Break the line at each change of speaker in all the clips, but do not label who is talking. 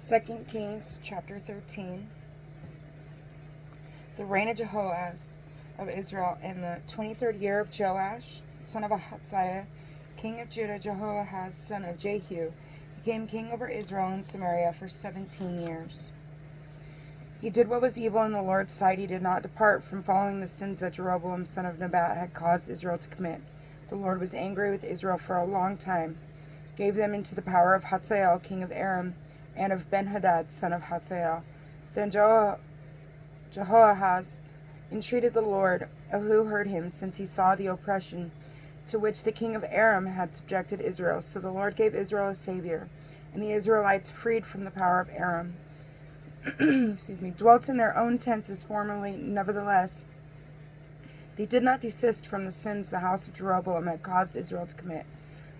2 Kings chapter 13. The reign of Jehoahaz of Israel in the 23rd year of Joash, son of Ahaziah, king of Judah. Jehoahaz, son of Jehu, became king over Israel and Samaria for 17 years. He did what was evil in the Lord's sight. He did not depart from following the sins that Jeroboam, son of Nebat, had caused Israel to commit. The Lord was angry with Israel for a long time, gave them into the power of Hazael, king of Aram, and of Ben-Hadad, son of Hazael. Then Jehoahaz entreated the Lord, who heard him, since he saw the oppression to which the king of Aram had subjected Israel. So the Lord gave Israel a savior, and the Israelites, freed from the power of Aram, dwelt in their own tents as formerly. Nevertheless, they did not desist from the sins the house of Jeroboam had caused Israel to commit,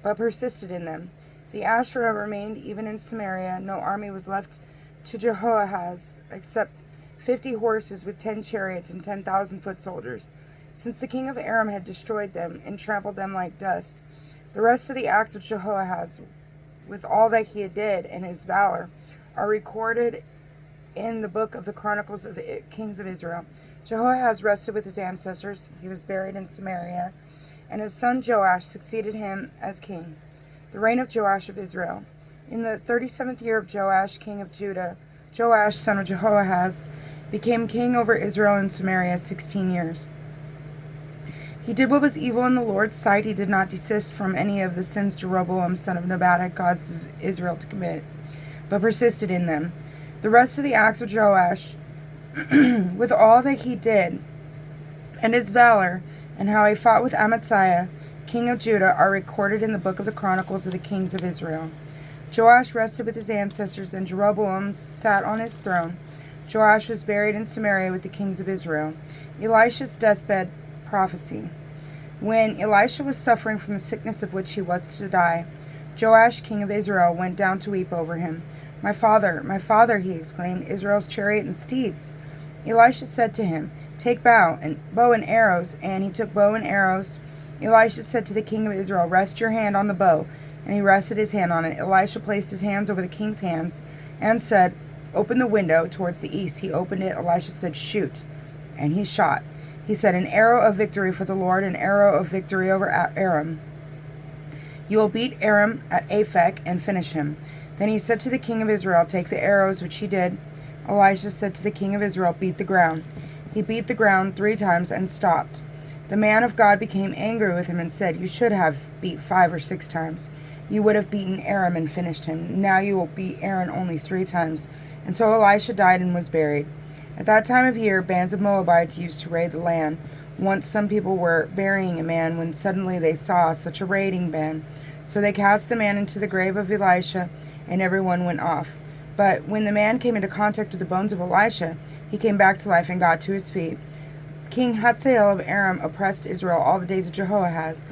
but persisted in them. The Asherah remained even in Samaria. No army was left to Jehoahaz, except 50 horses with 10 chariots and 10,000 foot soldiers, since the king of Aram had destroyed them and trampled them like dust. The rest of the acts of Jehoahaz, with all that he did and his valor, are recorded in the book of the Chronicles of the Kings of Israel. Jehoahaz rested with his ancestors. He was buried in Samaria, and his son Joash succeeded him as king. The reign of Joash of Israel. In the 37th year of Joash, king of Judah, Joash, son of Jehoahaz, became king over Israel and Samaria 16 years. He did what was evil in the Lord's sight. He did not desist from any of the sins Jeroboam, son of Nebat, had caused Israel to commit, but persisted in them. The rest of the acts of Joash, with all that he did, and his valor, and how he fought with Amaziah, king of Judah, are recorded in the book of the Chronicles of the Kings of Israel. Joash rested with his ancestors. Then Jeroboam sat on his throne. Joash was buried in Samaria with the kings of Israel. Elisha's deathbed prophecy. When Elisha was suffering from the sickness of which he was to die, Joash, king of Israel, went down to weep over him. My father, he exclaimed, Israel's chariot and steeds. Elisha said to him, Take bow and arrows. And he took bow and arrows. Elisha said to the king of Israel, Rest your hand on the bow. And he rested his hand on it. Elisha placed his hands over the king's hands and said, Open the window towards the east. He opened it. Elisha said, Shoot. And he shot. He said, An arrow of victory for the Lord, an arrow of victory over Aram. You will beat Aram at Aphek and finish him. Then he said to the king of Israel, Take the arrows, which he did. Elisha said to the king of Israel, Beat the ground. He beat the ground 3 times and stopped. The man of God became angry with him and said, You should have beat 5 or 6 times. You would have beaten Aram and finished him. Now you will beat Aram only 3 times. And so Elisha died and was buried. At that time of year, bands of Moabites used to raid the land. Once some people were burying a man when suddenly they saw such a raiding band. So they cast the man into the grave of Elisha, and everyone went off. But when the man came into contact with the bones of Elisha, he came back to life and got to his feet. King Hazael of Aram oppressed Israel all the days of Jehoahaz.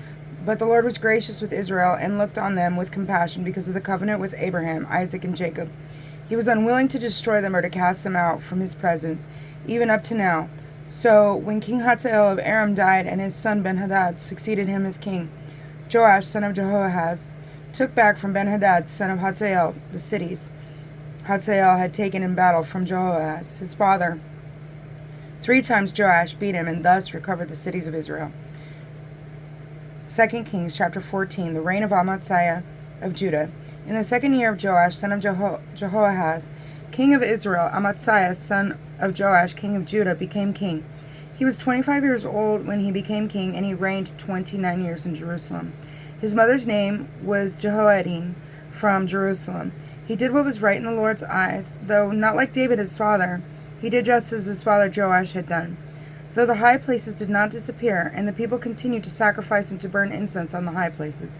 But the Lord was gracious with Israel and looked on them with compassion because of the covenant with Abraham, Isaac, and Jacob. He was unwilling to destroy them or to cast them out from his presence, even up to now. So when King Hazael of Aram died and his son Ben-Hadad succeeded him as king, Joash, son of Jehoahaz, took back from Ben-Hadad, son of Hazael, the cities Hazael had taken in battle from Jehoahaz, his father. 3 times Joash beat him and thus recovered the cities of Israel. 2 Kings chapter 14. The reign of Amaziah of Judah. In the 2nd year of Joash, son of Jehoahaz, king of Israel, Amaziah, son of Joash, king of Judah, became king. He was 25 years old when he became king, and he reigned 29 years in Jerusalem. His mother's name was Jehoaddin from Jerusalem. He did what was right in the Lord's eyes, though not like David his father. He did just as his father Joash had done. Though the high places did not disappear, and the people continued to sacrifice and to burn incense on the high places.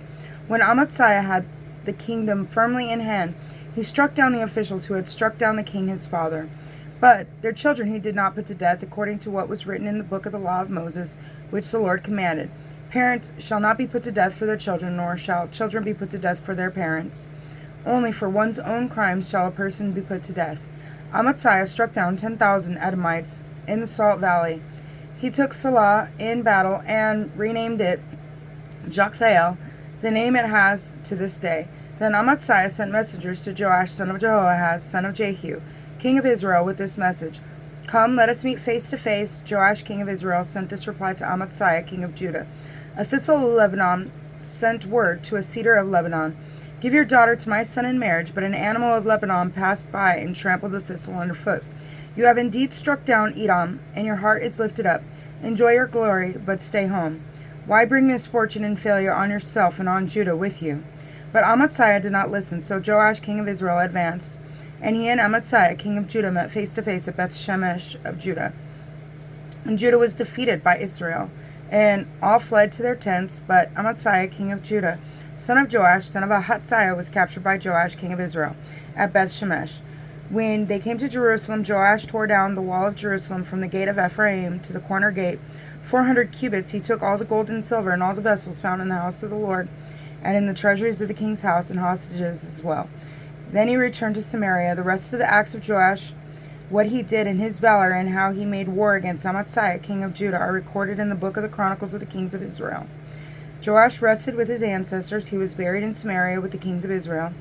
When Amaziah had the kingdom firmly in hand, he struck down the officials who had struck down the king his father. But their children he did not put to death, according to what was written in the book of the law of Moses, which the Lord commanded. Parents shall not be put to death for their children, nor shall children be put to death for their parents. Only for one's own crimes shall a person be put to death. Amaziah struck down 10,000 Edomites in the Salt Valley. He took Salah in battle and renamed it Joktheel, the name it has to this day. Then Amaziah sent messengers to Joash son of Jehoahaz, son of Jehu, king of Israel, with this message: Come, let us meet face to face. Joash, king of Israel, sent this reply to Amaziah, king of Judah: A thistle of Lebanon sent word to a cedar of Lebanon: Give your daughter to my son in marriage. But an animal of Lebanon passed by and trampled the thistle underfoot. You have indeed struck down Edom, and your heart is lifted up. Enjoy your glory, but stay home. Why bring misfortune and failure on yourself and on Judah with you? But Amaziah did not listen, so Joash, king of Israel, advanced, and he and Amaziah, king of Judah, met face to face at Beth Shemesh of Judah. And Judah was defeated by Israel, and all fled to their tents. But Amaziah, king of Judah, son of Joash, son of Ahaziah, was captured by Joash, king of Israel, at Beth Shemesh. When they came to Jerusalem, Joash tore down the wall of Jerusalem from the gate of Ephraim to the corner gate, 400 cubits. He took all the gold and silver and all the vessels found in the house of the Lord, and in the treasuries of the king's house, and hostages as well. Then he returned to Samaria. The rest of the acts of Joash, what he did in his valor, and how he made war against Amaziah, king of Judah, are recorded in the book of the Chronicles of the kings of Israel. Joash rested with his ancestors. He was buried in Samaria with the kings of Israel,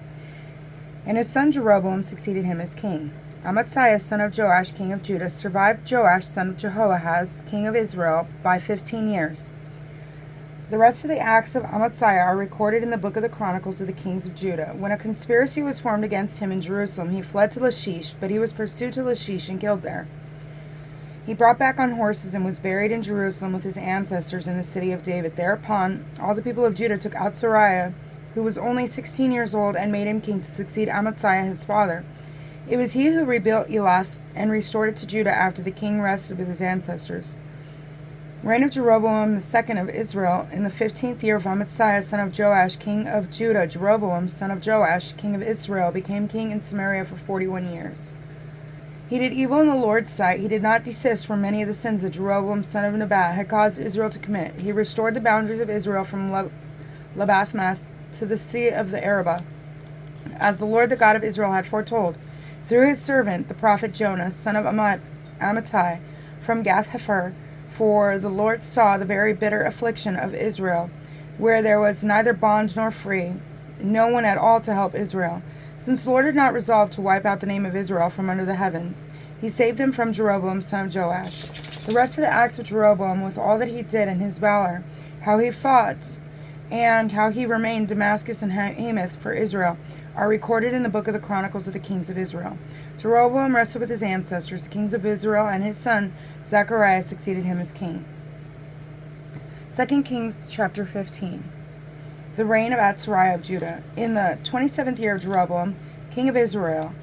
and his son Jeroboam succeeded him as king. Amaziah, son of Joash, king of Judah, survived Joash, son of Jehoahaz, king of Israel, by 15 years. The rest of the acts of Amaziah are recorded in the book of the Chronicles of the kings of Judah. When a conspiracy was formed against him in Jerusalem, he fled to Lachish, but he was pursued to Lachish and killed there. He brought back on horses and was buried in Jerusalem with his ancestors in the city of David. Thereupon all the people of Judah took Azariah, who was only 16 years old, and made him king to succeed Amaziah his father. It was he who rebuilt Elath and restored it to Judah after the king rested with his ancestors. Reign of Jeroboam the second of Israel. In the 15th year of Amaziah, son of Joash, king of Judah, Jeroboam, son of Joash, king of Israel, became king in Samaria for 41 years. He did evil in the Lord's sight. He did not desist from many of the sins that Jeroboam, son of Nebat, had caused Israel to commit. He restored the boundaries of Israel from Lebathmath to the sea of the Arabah, as the Lord, the God of Israel, had foretold, through his servant, the prophet Jonah, son of Amittai, from Gath-hepher. For the Lord saw the very bitter affliction of Israel, where there was neither bond nor free, no one at all to help Israel. Since the Lord had not resolved to wipe out the name of Israel from under the heavens, he saved them from Jeroboam, son of Joash. The rest of the acts of Jeroboam, with all that he did in his valor, how he fought, and how he remained Damascus and Hamath for Israel, are recorded in the book of the Chronicles of the kings of Israel. Jeroboam rested with his ancestors, the kings of Israel, and his son Zechariah succeeded him as king. 2 Kings chapter 15. The reign of Azariah of Judah. In the 27th year of Jeroboam, king of Israel,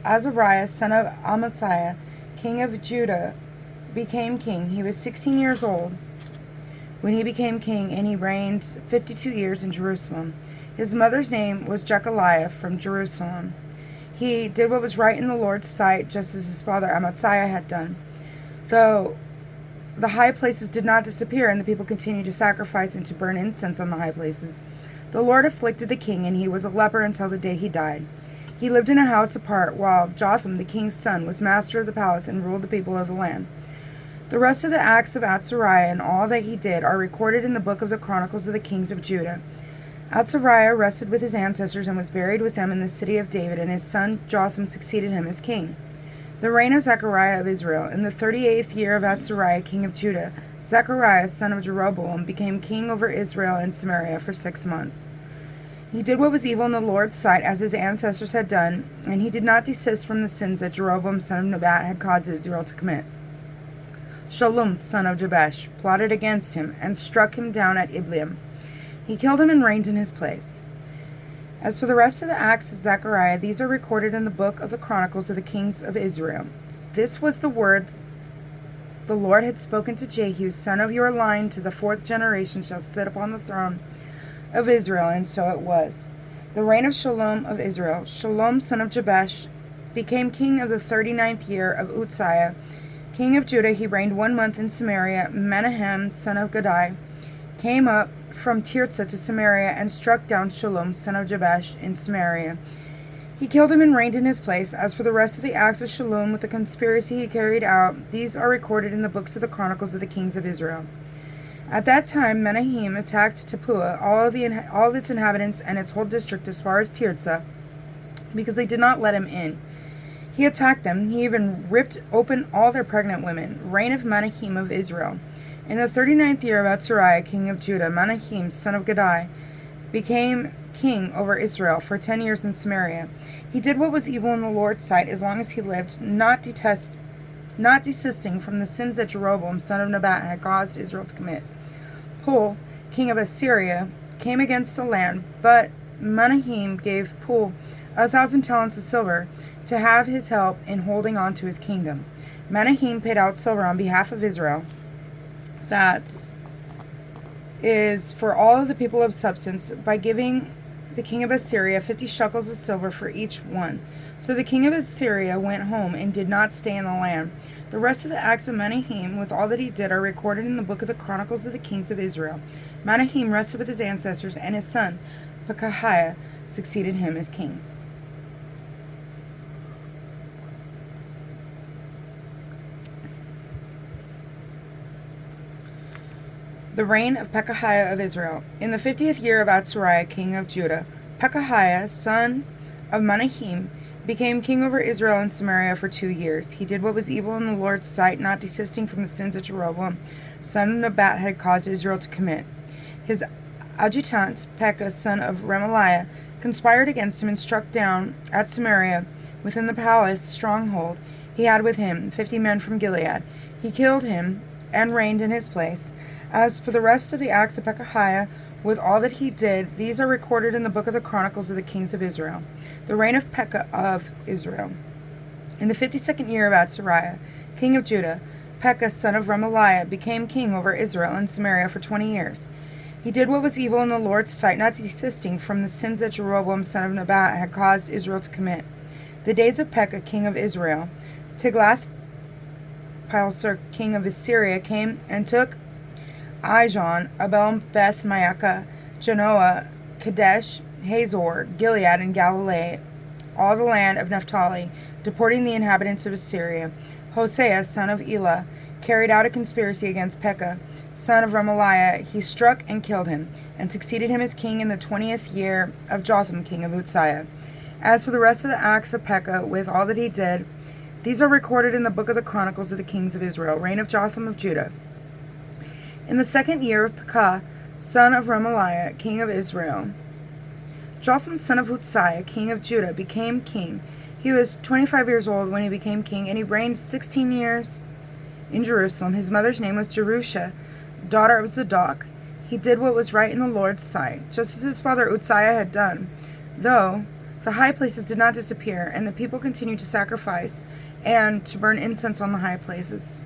Azariah, son of Amaziah, king of Judah, became king. He was 16 years old when he became king, and he reigned 52 years in Jerusalem. His mother's name was Jechaliah from Jerusalem. He did what was right in the Lord's sight, just as his father Amaziah had done. Though the high places did not disappear, and the people continued to sacrifice and to burn incense on the high places, the Lord afflicted the king, and he was a leper until the day he died. He lived in a house apart, while Jotham, the king's son, was master of the palace and ruled the people of the land. The rest of the acts of Azariah and all that he did are recorded in the book of the Chronicles of the kings of Judah. Azariah rested with his ancestors and was buried with them in the city of David, and his son Jotham succeeded him as king. The reign of Zechariah of Israel. In the 38th year of Azariah, king of Judah, Zechariah, son of Jeroboam, became king over Israel and Samaria for 6 months. He did what was evil in the Lord's sight, as his ancestors had done, and he did not desist from the sins that Jeroboam, son of Nebat, had caused Israel to commit. Shallum, son of Jabesh, plotted against him and struck him down at Ibleam. He killed him and reigned in his place. As for the rest of the acts of Zechariah, these are recorded in the book of the Chronicles of the kings of Israel. This was the word the Lord had spoken to Jehu, son of your line, to the 4th generation shall sit upon the throne of Israel, and so it was. The reign of Shallum of Israel. Shallum, son of Jabesh, became king of the 39th year of Uzziah, king of Judah. He reigned 1 month in Samaria. Menahem, son of Gadai, came up from Tirzah to Samaria and struck down Shallum, son of Jabesh, in Samaria. He killed him and reigned in his place. As for the rest of the acts of Shallum with the conspiracy he carried out, these are recorded in the books of the Chronicles of the kings of Israel. At that time, Menahem attacked Tapua, all of its inhabitants, and its whole district as far as Tirzah, because they did not let him in. He attacked them. He even ripped open all their pregnant women. Reign of Menahem of Israel. In the 39th year of Azariah, king of Judah, Menahem, son of Gadai, became king over Israel for 10 years in Samaria. He did what was evil in the Lord's sight as long as he lived, not desisting from the sins that Jeroboam, son of Nebat, had caused Israel to commit. Pul, king of Assyria, came against the land, but Menahem gave Pul 1,000 talents of silver to have his help in holding on to his kingdom. Menahem paid out silver on behalf of Israel. That is for all of the people of substance, by giving the king of Assyria 50 shekels of silver for each one. So the king of Assyria went home and did not stay in the land. The rest of the acts of Menahem, with all that he did, are recorded in the book of the Chronicles of the Kings of Israel. Menahem rested with his ancestors, and his son Pekahiah succeeded him as king. The reign of Pekahiah of Israel. In the 50th year of Azariah, king of Judah, Pekahiah, son of Menahem, became king over Israel and Samaria for 2 years. He did what was evil in the Lord's sight, not desisting from the sins that Jeroboam, son of Nebat, had caused Israel to commit. His adjutant, Pekah, son of Remaliah, conspired against him and struck down at Samaria, within the palace stronghold he had with him, 50 men from Gilead. He killed him and reigned in his place. As for the rest of the acts of Pekahiah, with all that he did, these are recorded in the book of the Chronicles of the Kings of Israel. The reign of Pekah of Israel. In the 52nd year of Azariah, king of Judah, Pekah, son of Remaliah, became king over Israel and Samaria for 20 years. He did what was evil in the Lord's sight, not desisting from the sins that Jeroboam, son of Nebat, had caused Israel to commit. The days of Pekah, king of Israel. Tiglath-Pileser, king of Assyria, came and took Ijon, Abel, Beth Maacah, Janoah, Kadesh, Hazor, Gilead, and Galilee, all the land of Naphtali, deporting the inhabitants of Assyria. Hosea, son of Elah, carried out a conspiracy against Pekah, son of Remaliah. He struck and killed him, and succeeded him as king in the 20th year of Jotham, king of Uzziah. As for the rest of the acts of Pekah, with all that he did, these are recorded in the book of the Chronicles of the Kings of Israel. Reign of Jotham of Judah. In the 2nd year of Pekah, son of Remaliah, king of Israel, Jotham, son of Uzziah, king of Judah, became king. He was 25 years old when he became king, and he reigned 16 years in Jerusalem. His mother's name was Jerusha, daughter of Zadok. He did what was right in the Lord's sight, just as his father Uzziah had done, though the high places did not disappear, and the people continued to sacrifice and to burn incense on the high places.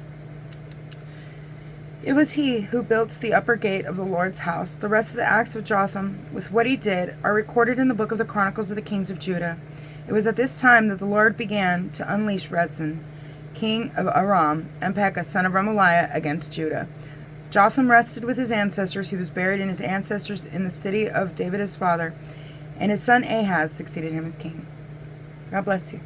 It was he who built the upper gate of the Lord's house. The rest of the acts of Jotham, with what he did, are recorded in the book of the Chronicles of the Kings of Judah. It was at this time that the Lord began to unleash Rezin, king of Aram, and Pekah, son of Remaliah, against Judah. Jotham rested with his ancestors. He was buried in his ancestors in the city of David his father, and his son Ahaz succeeded him as king. God bless you.